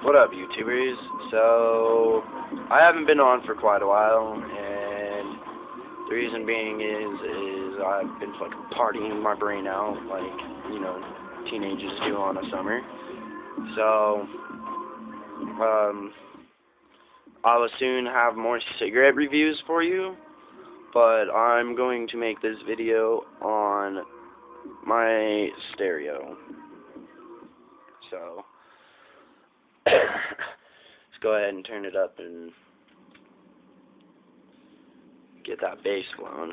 What up, YouTubers? So, I haven't been on for quite a while, and the reason being is I've been fucking partying my brain out, like, teenagers do on a summer. So, I will soon have more cigarette reviews for you, but I'm going to make this video on my stereo. So, let's go ahead and turn it up and get that bass flowing.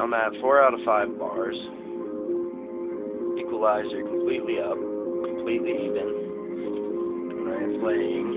I'm at 4 out of 5 bars. Equalizer completely up, completely even. And I'm playing.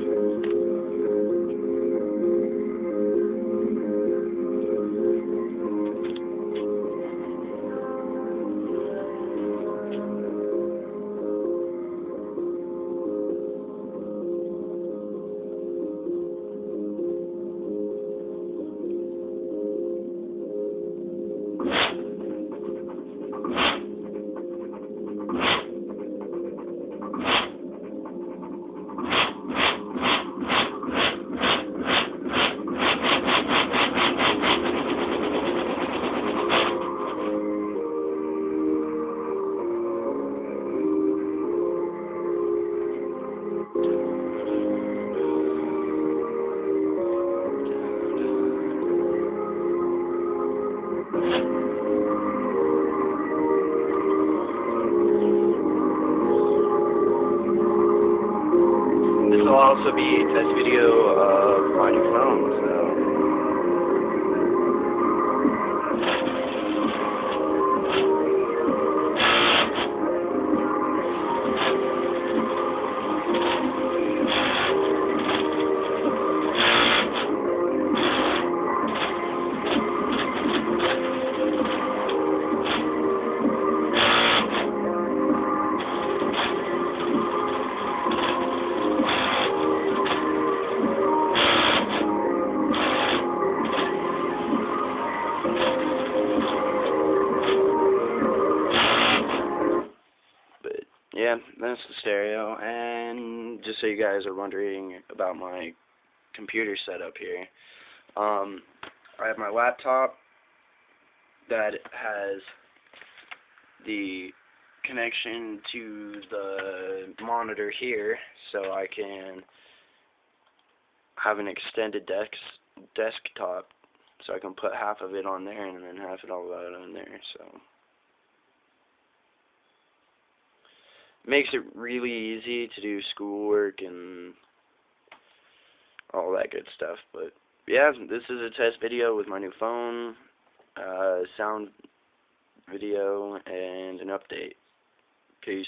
This will also be a test video of my new phone, so. Yeah, that's the stereo, and just so you guys are wondering about my computer setup here, I have my laptop that has the connection to the monitor here, so I can have an extended desktop, so I can put half of it on there and then half it all out on there, so. Makes it really easy to do schoolwork and all that good stuff. But yeah, this is a test video with my new phone, sound video, and an update. Peace.